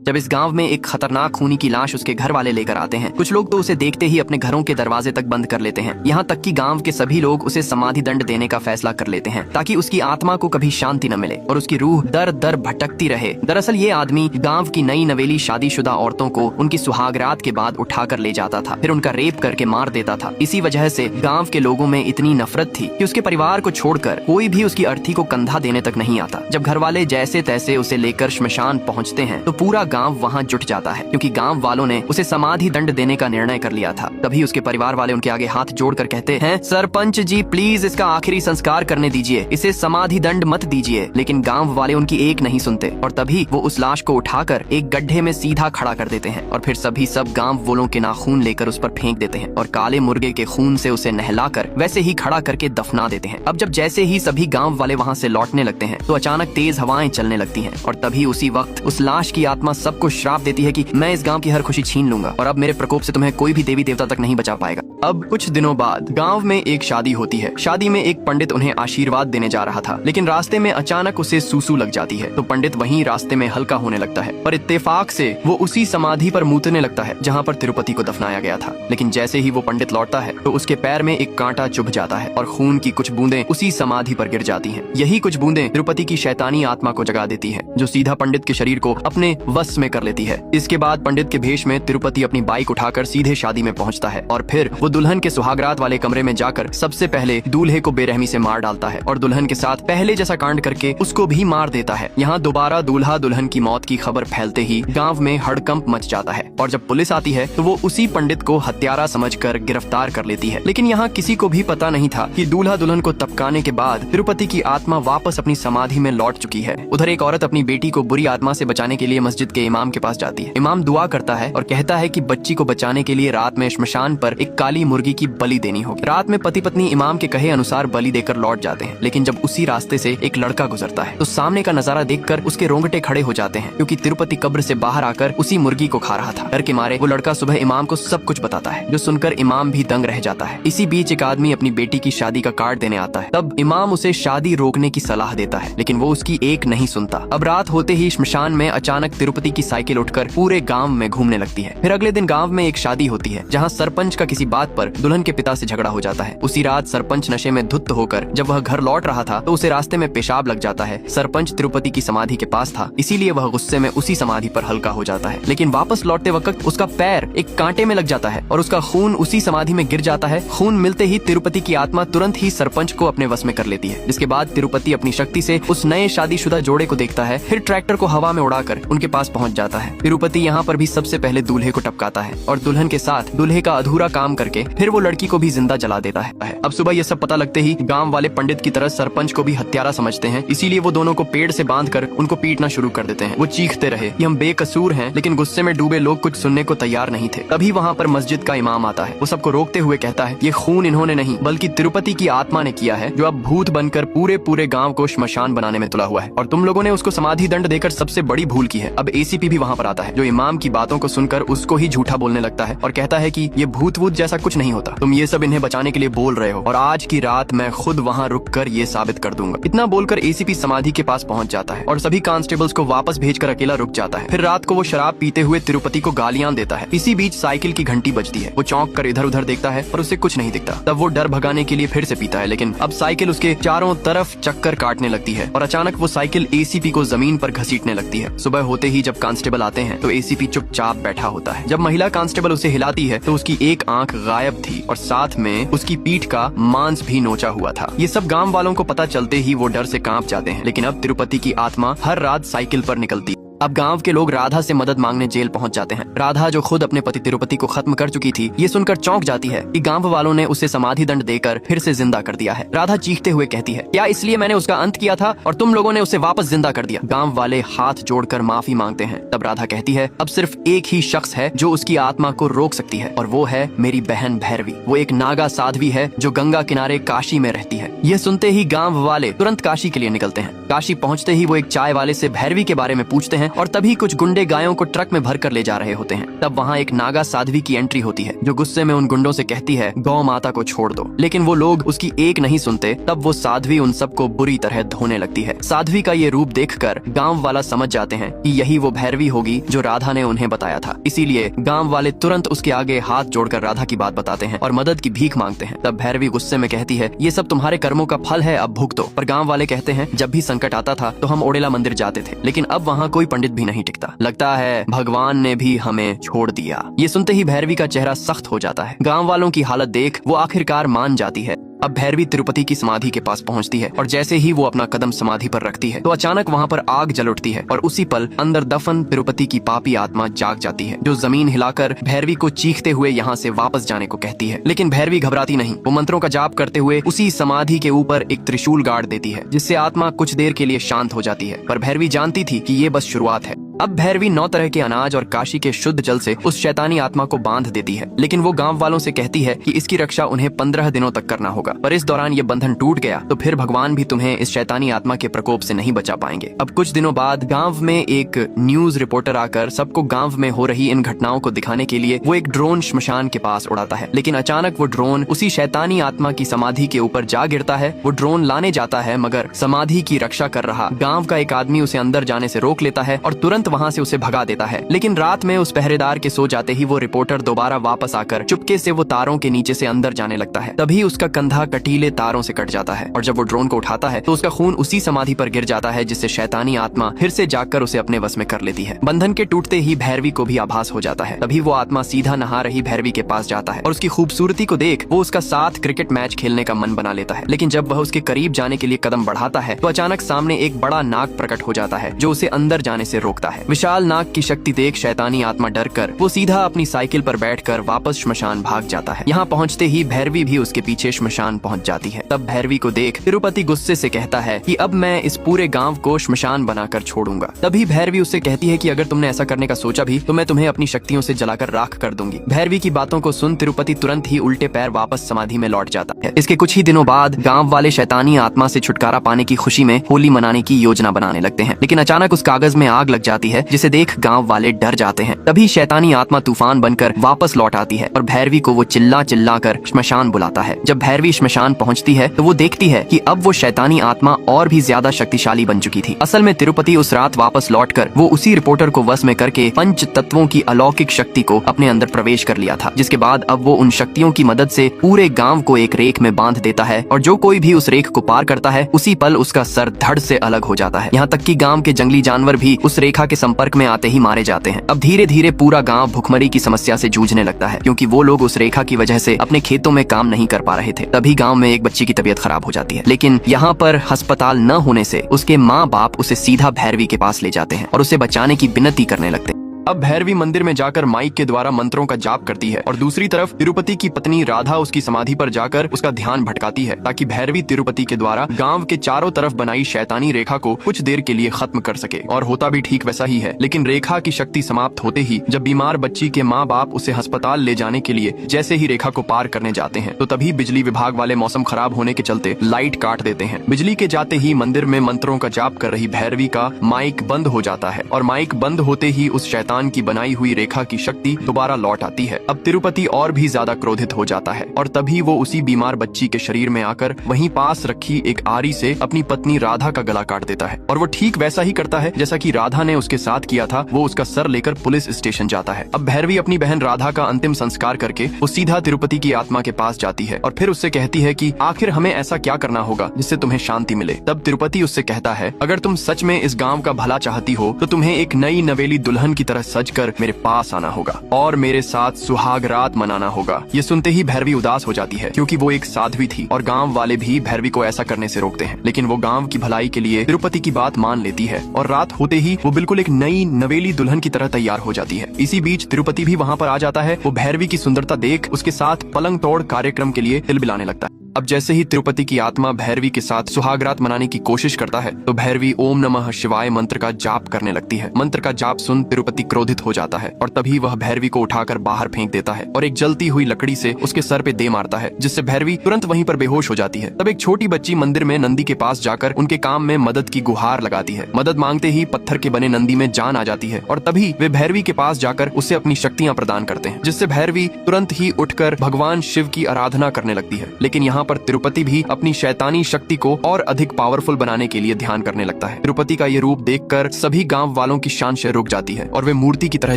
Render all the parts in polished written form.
जब इस गांव में एक खतरनाक खूनी की लाश उसके घर वाले लेकर आते हैं। कुछ लोग तो उसे देखते ही अपने घरों के दरवाजे तक बंद कर लेते हैं। यहाँ तक कि गांव के सभी लोग उसे समाधि दंड देने का फैसला कर लेते हैं ताकि उसकी आत्मा को कभी शांति न मिले और उसकी रूह दर दर भटकती रहे। दरअसल ये आदमी गांव की नई नवेली शादीशुदा औरतों को उनकी सुहागरात के बाद उठाकर ले जाता था, फिर उनका रेप करके मार देता था। इसी वजह से गांव के लोगों में इतनी नफरत थी कि उसके परिवार को छोड़कर कोई भी उसकी अर्थी को कंधा देने तक नहीं आता। जब घर वाले जैसे तैसे उसे लेकर श्मशान पहुंचते हैं तो पूरा गांव वहां जुट जाता है, क्योंकि गांव वालों ने उसे समाधि दंड देने का निर्णय कर लिया था। तभी उसके परिवार वाले उनके आगे हाथ जोड़कर कहते हैं, सरपंच जी प्लीज इसका आखिरी संस्कार करने दीजिए, इसे समाधि दंड मत दीजिए। लेकिन गांव वाले उनकी एक नहीं सुनते और तभी वो उस लाश को उठाकर एक गड्ढे में सीधा खड़ा कर देते हैं और फिर सब गांव वालों के नाखून लेकर उस पर फेंक देते हैं और काले मुर्गे के खून से उसे नहलाकर वैसे ही खड़ा करके दफना देते हैं। अब जब जैसे ही सभी गांव वाले वहां से लौटने लगते हैं तो अचानक तेज हवाएं चलने लगती हैं और तभी उसी वक्त उस लाश की आत्मा सबको श्राप देती है कि मैं इस गांव की हर खुशी छीन लूंगा और अब मेरे प्रकोप से तुम्हें कोई भी देवी देवता तक नहीं बचा पाएगा। अब कुछ दिनों बाद गांव में एक शादी होती है। शादी में एक पंडित उन्हें आशीर्वाद देने जा रहा था, लेकिन रास्ते में अचानक उसे सूसू लग जाती है तो पंडित वहीं रास्ते में हल्का होने लगता है पर इत्तेफाक से वो उसी समाधि पर मूतने लगता है जहाँ पर तिरुपति को दफनाया गया था। लेकिन जैसे ही वो पंडित लौटता है तो उसके पैर में एक कांटा चुभ जाता है और खून की कुछ बूंदें उसी समाधि पर गिर जाती हैं। यही कुछ बूंदें तिरुपति की शैतानी आत्मा को जगा देती है, जो सीधा पंडित के शरीर को अपने वश में कर लेती है। इसके बाद पंडित के भेष में तिरुपति अपनी बाइक उठाकर सीधे शादी में पहुंचता है और फिर वो दुल्हन के सुहागरात वाले कमरे में जाकर सबसे पहले दूल्हे को बेरहमी से मार डालता है और दुल्हन के साथ पहले जैसा कांड करके उसको भी मार देता है। यहाँ दोबारा दूल्हा दुल्हन की मौत की खबर फैलते ही गांव में हड़कंप मच जाता है और जब पुलिस आती है तो वो उसी पंडित को हत्यारा समझकर गिरफ्तार कर लेती है। लेकिन यहाँ किसी को भी पता नहीं था कि दूल्हा दुल्हन को तपकाने के बाद तिरुपति की आत्मा वापस अपनी समाधि में लौट चुकी है। उधर एक औरत अपनी बेटी को बुरी आत्मा से बचाने के लिए मस्जिद के इमाम के पास जाती है। इमाम दुआ करता है और कहता है कि बच्ची को बचाने के लिए रात में श्मशान पर एक काली मुर्गी की बलि देनी होगी। रात में पति पत्नी इमाम के कहे अनुसार बलि देकर लौट जाते हैं, लेकिन जब उसी रास्ते से एक लड़का गुजरता है तो सामने का नजारा देखकर उसके रोंगटे खड़े हो जाते हैं, क्योंकि तिरुपति कब्र से बाहर आकर उसी मुर्गी को खा रहा था। डर के मारे वो लड़का सुबह इमाम को सब कुछ बताता है, जो सुनकर इमाम भी दंग रह जाता है। इसी बीच एक आदमी अपनी बेटी की शादी का कार्ड देने आता है। तब इमाम उसे शादी रोकने की सलाह देता है, लेकिन वो उसकी एक नहीं सुनता। अब रात होते ही श्मशान में अचानक तिरुपति की साइकिल उठकर पूरे गांव में घूमने लगती है। फिर अगले दिन गांव में एक शादी होती है जहां सरपंच का किसी बात पर दुल्हन के पिता से झगड़ा हो जाता है। उसी रात सरपंच नशे में धुत होकर जब वह घर लौट रहा था तो उसे रास्ते में पेशाब लग जाता है। सरपंच तिरुपति की समाधि के पास था, इसीलिए वह गुस्से में उसी समाधि पर हल्का हो जाता है। लेकिन वापस लौटते वक्त उसका पैर एक कांटे में लग जाता है और उसका खून उसी समाधि में गिर जाता है। खून मिलते ही तिरुपति की आत्मा तुरंत ही सरपंच को अपने वश में कर लेती है, जिसके बाद तिरुपति अपनी शक्ति से उस नए शादीशुदा जोड़े को देखता है, फिर ट्रैक्टर को हवा में उड़ाकर उनके पास पहुंच जाता है। तिरुपति यहाँ पर भी सबसे पहले दूल्हे को टपकाता है और दुल्हन के साथ दूल्हे का अधूरा काम करके फिर वो लड़की को भी जिंदा जला देता है। अब सुबह ये सब पता लगते ही गांव वाले पंडित की तरह सरपंच को भी हत्यारा समझते हैं, इसीलिए वो दोनों को पेड़ से बांधकर उनको पीटना शुरू कर देते हैं। वो चीखते रहे कि हम बेकसूर हैं, लेकिन गुस्से में डूबे लोग कुछ सुनने को तैयार नहीं थे। तभी वहाँ पर मस्जिद का इमाम आता है। वो सबको रोकते हुए कहता है, ये खून इन्होंने नहीं बल्कि तिरुपति की आत्मा ने किया है, जो अब भूत बनकर पूरे गांव को श्मशान बनाने में तुला हुआ है और तुम लोगों ने उसको समाधि दंड देकर सबसे बड़ी भूल की है। अब एसीपी भी वहाँ पर आता है, जो इमाम की बातों को सुनकर उसको ही झूठा बोलने लगता है और कहता है कि ये भूत वूत जैसा कुछ नहीं होता, तुम ये सब इन्हें बचाने के लिए बोल रहे हो और आज की रात मैं खुद वहाँ रुक कर ये साबित कर दूंगा। इतना बोलकर एसीपी समाधि के पास पहुँच जाता है और सभी कांस्टेबल्स को वापस भेजकर अकेला रुक जाता है। फिर रात को वो शराब पीते हुए तिरुपति को गालियां देता है। इसी बीच साइकिल की घंटी बजती है। वो चौंक कर इधर उधर देखता है पर उसे कुछ नहीं दिखता। तब वो डर भगाने के लिए फिर से पीता है, लेकिन अब साइकिल उसके चारों तरफ चक्कर काटने लगती है और अचानक वो साइकिल एसीपी को जमीन पर घसीटने लगती है। सुबह होते ही जब कांस्टेबल आते हैं तो एसीपी चुपचाप बैठा होता है। जब महिला कांस्टेबल उसे हिलाती है तो उसकी एक आंख गायब थी और साथ में उसकी पीठ का मांस भी नोचा हुआ था। ये सब गांव वालों को पता चलते ही वो डर से कांप जाते हैं, लेकिन अब तिरुपति की आत्मा हर रात साइकिल पर निकलती। अब गांव के लोग राधा से मदद मांगने जेल पहुंच जाते हैं। राधा, जो खुद अपने पति तिरुपति को खत्म कर चुकी थी, ये सुनकर चौंक जाती है कि गांव वालों ने उसे समाधि दंड देकर फिर से जिंदा कर दिया है। राधा चीखते हुए कहती है, क्या इसलिए मैंने उसका अंत किया था और तुम लोगों ने उसे वापस जिंदा कर दिया? गांव वाले हाथ जोड़कर माफी मांगते हैं। तब राधा कहती है, अब सिर्फ एक ही शख्स है जो उसकी आत्मा को रोक सकती है और वो है मेरी बहन भैरवी। वो एक नागा साध्वी है जो गंगा किनारे काशी में रहती है। यह सुनते ही गांव वाले तुरंत काशी के लिए निकलते हैं। काशी पहुंचते ही वो एक चाय वाले से भैरवी के बारे में पूछते हैं और तभी कुछ गुंडे गायों को ट्रक में भर कर ले जा रहे होते हैं। तब वहाँ एक नागा साध्वी की एंट्री होती है, जो गुस्से में उन गुंडों से कहती है गौ माता को छोड़ दो, लेकिन वो लोग उसकी एक नहीं सुनते। तब वो साध्वी उन सबको बुरी तरह धोने लगती है। साध्वी का ये रूप देखकर गांव वाला समझ जाते हैं कि यही वो भैरवी होगी जो राधा ने उन्हें बताया था। इसीलिए गांव वाले तुरंत उसके आगे हाथ जोड़कर राधा की बात बताते हैं और मदद की भीख मांगते हैं। तब भैरवी गुस्से में कहती है ये सब तुम्हारे कर्मों का फल है, अब भुगतो। पर गांव वाले कहते हैं जब भी संकट आता था तो हम ओडेला मंदिर जाते थे, लेकिन अब वहाँ कोई पंडित भी नहीं टिकता। लगता है भगवान ने भी हमें छोड़ दिया। ये सुनते ही भैरवी का चेहरा सख्त हो जाता है। गांव वालों की हालत देख वो आखिरकार मान जाती है। अब भैरवी तिरुपति की समाधि के पास पहुंचती है और जैसे ही वो अपना कदम समाधि पर रखती है तो अचानक वहां पर आग जल उठती है और उसी पल अंदर दफन तिरुपति की पापी आत्मा जाग जाती है, जो जमीन हिलाकर भैरवी को चीखते हुए यहाँ से वापस जाने को कहती है। लेकिन भैरवी घबराती नहीं। वो मंत्रों का जाप करते हुए उसी समाधि के ऊपर एक त्रिशूल गाड़ देती है, जिससे आत्मा कुछ देर के लिए शांत हो जाती है। पर भैरवी जानती थी कि ये बस शुरुआत है। अब भैरवी 9 तरह के अनाज और काशी के शुद्ध जल से उस शैतानी आत्मा को बांध देती है, लेकिन वो गांव वालों से कहती है कि इसकी रक्षा उन्हें 15 दिनों तक करना होगा। पर इस दौरान ये बंधन टूट गया तो फिर भगवान भी तुम्हें इस शैतानी आत्मा के प्रकोप से नहीं बचा पाएंगे। अब कुछ दिनों बाद गांव में एक न्यूज रिपोर्टर आकर सबको गांव में हो रही इन घटनाओं को दिखाने के लिए वो एक ड्रोन श्मशान के पास उड़ाता है, लेकिन अचानक वो ड्रोन उसी शैतानी आत्मा की समाधि के ऊपर जा गिरता है। वो ड्रोन लाने जाता है, मगर समाधि की रक्षा कर रहा गांव का एक आदमी उसे अंदर जाने से रोक लेता है और तुरंत वहाँ से उसे भगा देता है। लेकिन रात में उस पहरेदार के सो जाते ही वो रिपोर्टर दोबारा वापस आकर चुपके से वो तारों के नीचे से अंदर जाने लगता है। तभी उसका कंधा कटीले तारों से कट जाता है और जब वो ड्रोन को उठाता है तो उसका खून उसी समाधि पर गिर जाता है, जिससे शैतानी आत्मा फिर से जागकर उसे अपने वश में कर लेती है। बंधन के टूटते ही भैरवी को भी आभास हो जाता है। तभी वो आत्मा सीधा नहा रही भैरवी के पास जाता है और उसकी खूबसूरती को देख वो उसका साथ क्रिकेट मैच खेलने का मन बना लेता है। लेकिन जब वह उसके करीब जाने के लिए कदम बढ़ाता है तो अचानक सामने एक बड़ा नाग प्रकट हो जाता है, जो उसे अंदर जाने से रोकता है। विशाल नाग की शक्ति देख शैतानी आत्मा डर कर वो सीधा अपनी साइकिल पर बैठकर वापस श्मशान भाग जाता है। यहाँ पहुँचते ही भैरवी भी उसके पीछे श्मशान पहुँच जाती है। तब भैरवी को देख तिरुपति गुस्से से कहता है कि अब मैं इस पूरे गांव को श्मशान बनाकर छोड़ूंगा। तभी भैरवी उससे कहती है कि अगर तुमने ऐसा करने का सोचा भी तो मैं तुम्हें अपनी शक्तियों से जलाकर राख कर दूंगी। भैरवी की बातों को सुन तिरुपति तुरंत ही उल्टे पैर वापस समाधि में लौट जाता है। इसके कुछ ही दिनों बाद गांव वाले शैतानी आत्मा से छुटकारा पाने की खुशी में होली मनाने की योजना बनाने लगते हैं, लेकिन अचानक उस कागज में आग लग जाती है, जिसे देख गांव वाले डर जाते हैं। तभी शैतानी आत्मा तूफान बनकर वापस लौट आती है और भैरवी को वो चिल्ला चिल्ला कर श्मशान बुलाता है। जब भैरवी श्मशान पहुंचती है तो वो देखती है कि अब वो शैतानी आत्मा और भी ज्यादा शक्तिशाली बन चुकी थी। असल में तिरुपति उस रात वापस लौटकर वो उसी रिपोर्टर को वश में करके पंच तत्वों की अलौकिक शक्ति को अपने अंदर प्रवेश कर लिया था, जिसके बाद अब वो उन शक्तियों की मदद से पूरे गांव को एक रेख में बांध देता है और जो कोई भी उस रेख को पार करता है उसी पल उसका सर धड़ से अलग हो जाता है। यहाँ तक कि गांव के जंगली जानवर भी उस रेखा के संपर्क में आते ही मारे जाते हैं। अब धीरे धीरे पूरा गांव भुखमरी की समस्या से जूझने लगता है, क्योंकि वो लोग उस रेखा की वजह से अपने खेतों में काम नहीं कर पा रहे थे। तभी गांव में एक बच्ची की तबीयत खराब हो जाती है, लेकिन यहाँ पर अस्पताल न होने से उसके माँ बाप उसे सीधा भैरवी के पास ले जाते हैं और उसे बचाने की विनती करने लगते हैं। अब भैरवी मंदिर में जाकर माइक के द्वारा मंत्रों का जाप करती है और दूसरी तरफ तिरुपति की पत्नी राधा उसकी समाधि पर जाकर उसका ध्यान भटकाती है, ताकि भैरवी तिरुपति के द्वारा गांव के चारों तरफ बनाई शैतानी रेखा को कुछ देर के लिए खत्म कर सके। और होता भी ठीक वैसा ही है, लेकिन रेखा की शक्ति समाप्त होते ही जब बीमार बच्ची के माँ बाप उसे अस्पताल ले जाने के लिए जैसे ही रेखा को पार करने जाते हैं तो तभी बिजली विभाग वाले मौसम खराब होने के चलते लाइट काट देते हैं। बिजली के जाते ही मंदिर में मंत्रों का जाप कर रही भैरवी का माइक बंद हो जाता है और माइक बंद होते ही उस शैतान की बनाई हुई रेखा की शक्ति दोबारा लौट आती है। अब तिरुपति और भी ज्यादा क्रोधित हो जाता है और तभी वो उसी बीमार बच्ची के शरीर में आकर वहीं पास रखी एक आरी से अपनी पत्नी राधा का गला काट देता है। और वो ठीक वैसा ही करता है जैसा कि राधा ने उसके साथ किया था। वो उसका सर लेकर पुलिस स्टेशन जाता है। अब भैरवी अपनी बहन राधा का अंतिम संस्कार करके वो सीधा तिरुपति की आत्मा के पास जाती है और फिर उससे कहती है कि आखिर हमें ऐसा क्या करना होगा जिससे तुम्हें शांति मिले। तब तिरुपति उससे कहता है, अगर तुम सच में इस गाँव का भला चाहती हो तो तुम्हें एक नई नवेली दुल्हन की तरह सजकर मेरे पास आना होगा और मेरे साथ सुहाग रात मनाना होगा। ये सुनते ही भैरवी उदास हो जाती है, क्योंकि वो एक साध्वी थी और गांव वाले भी भैरवी को ऐसा करने से रोकते हैं। लेकिन वो गांव की भलाई के लिए तिरुपति की बात मान लेती है और रात होते ही वो बिल्कुल एक नई नवेली दुल्हन की तरह तैयार हो जाती है। इसी बीच तिरुपति भी वहाँ पर आ जाता है। वो भैरवी की सुंदरता देख उसके साथ पलंग तोड़ कार्यक्रम के लिए तिलबिलाने लगता है। अब जैसे ही तिरुपति की आत्मा भैरवी के साथ सुहागरात मनाने की कोशिश करता है तो भैरवी ओम नमः शिवाय मंत्र का जाप करने लगती है। मंत्र का जाप सुन तिरुपति क्रोधित हो जाता है और तभी वह भैरवी को उठाकर बाहर फेंक देता है और एक जलती हुई लकड़ी से उसके सर पे दे मारता है, जिससे भैरवी तुरंत वहीं पर बेहोश हो जाती है। तब एक छोटी बच्ची मंदिर में नंदी के पास जाकर उनके काम में मदद की गुहार लगाती है। मदद मांगते ही पत्थर के बने नंदी में जान आ जाती है और तभी वे भैरवी के पास जाकर उसे अपनी शक्तियां प्रदान करते हैं, जिससे भैरवी तुरंत ही उठकर भगवान शिव की आराधना करने लगती है। लेकिन यहाँ पर तिरुपति भी अपनी शैतानी शक्ति को और अधिक पावरफुल बनाने के लिए ध्यान करने लगता है। तिरुपति का ये रूप देखकर सभी गांव वालों की शान रुक जाती है और वे मूर्ति की तरह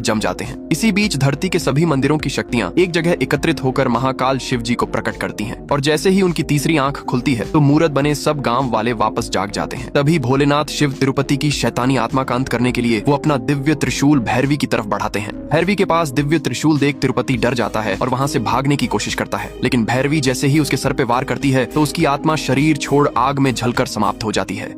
जम जाते हैं। इसी बीच धरती के सभी मंदिरों की शक्तियां एक जगह एकत्रित होकर महाकाल शिव जी को प्रकट करती हैं और जैसे ही उनकी तीसरी आंख खुलती है तो मूर्त बने सब गांव वाले वापस जाग जाते हैं। तभी भोलेनाथ शिव तिरुपति की शैतानी आत्मा का अंत करने के लिए वो अपना दिव्य त्रिशूल भैरवी की तरफ बढ़ाते हैं। भैरवी के पास दिव्य त्रिशूल देख तिरुपति डर जाता है और वहाँ से भागने की कोशिश करता है, लेकिन भैरवी जैसे ही उसके सर पे वार करती है तो उसकी आत्मा शरीर छोड़ आग में जलकर समाप्त हो जाती है।